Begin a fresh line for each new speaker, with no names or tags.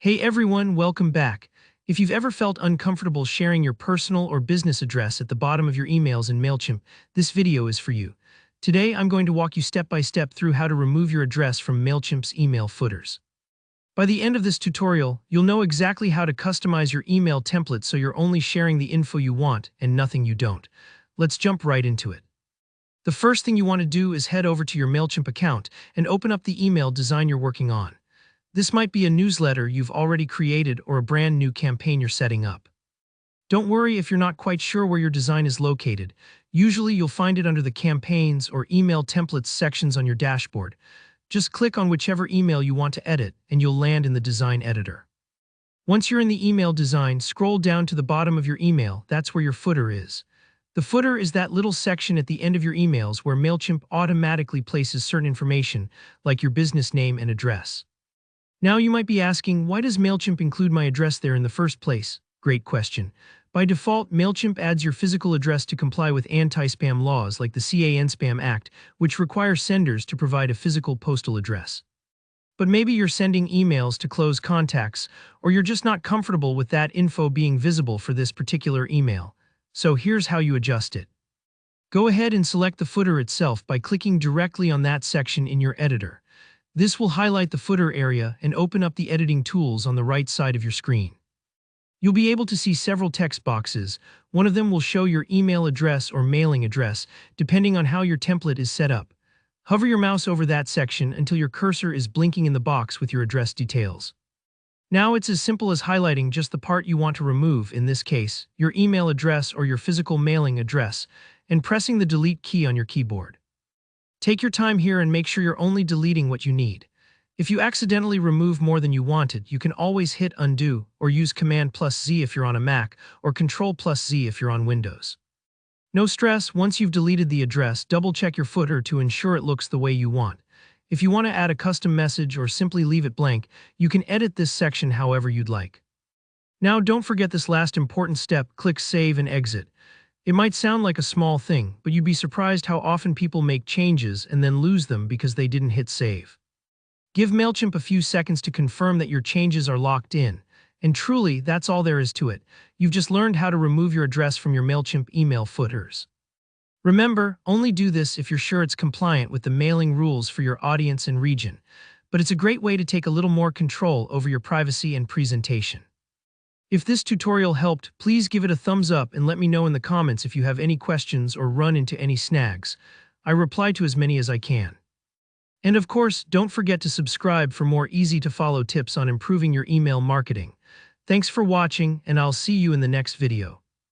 Hey everyone, welcome back. If you've ever felt uncomfortable sharing your personal or business address at the bottom of your emails in Mailchimp, this video is for you. Today, I'm going to walk you step by step through how to remove your address from Mailchimp's email footers. By the end of this tutorial, you'll know exactly how to customize your email template so you're only sharing the info you want and nothing you don't. Let's jump right into it. The first thing you want to do is head over to your Mailchimp account and open up the email design you're working on. This might be a newsletter you've already created or a brand new campaign you're setting up. Don't worry if you're not quite sure where your design is located. Usually you'll find it under the Campaigns or Email Templates sections on your dashboard. Just click on whichever email you want to edit and you'll land in the design editor. Once you're in the email design, scroll down to the bottom of your email. That's where your footer is. The footer is that little section at the end of your emails where Mailchimp automatically places certain information, like your business name and address. Now you might be asking, why does Mailchimp include my address there in the first place? Great question. By default, Mailchimp adds your physical address to comply with anti-spam laws like the CAN-SPAM Act, which require senders to provide a physical postal address. But maybe you're sending emails to close contacts, or you're just not comfortable with that info being visible for this particular email. So here's how you adjust it. Go ahead and select the footer itself by clicking directly on that section in your editor. This will highlight the footer area and open up the editing tools on the right side of your screen. You'll be able to see several text boxes. One of them will show your email address or mailing address, depending on how your template is set up. Hover your mouse over that section until your cursor is blinking in the box with your address details. Now it's as simple as highlighting just the part you want to remove, in this case, your email address or your physical mailing address, and pressing the delete key on your keyboard. Take your time here and make sure you're only deleting what you need. If you accidentally remove more than you wanted, you can always hit undo or use Command+Z if you're on a Mac or Control+Z if you're on Windows. No stress, once you've deleted the address, double-check your footer to ensure it looks the way you want. If you want to add a custom message or simply leave it blank, you can edit this section however you'd like. Now don't forget this last important step, click Save and Exit. It might sound like a small thing, but you'd be surprised how often people make changes and then lose them because they didn't hit save. Give Mailchimp a few seconds to confirm that your changes are locked in, and truly, that's all there is to it. You've just learned how to remove your address from your Mailchimp email footers. Remember, only do this if you're sure it's compliant with the mailing rules for your audience and region, but it's a great way to take a little more control over your privacy and presentation. If this tutorial helped, please give it a thumbs up and let me know in the comments if you have any questions or run into any snags. I reply to as many as I can. And of course, don't forget to subscribe for more easy-to-follow tips on improving your email marketing. Thanks for watching, and I'll see you in the next video.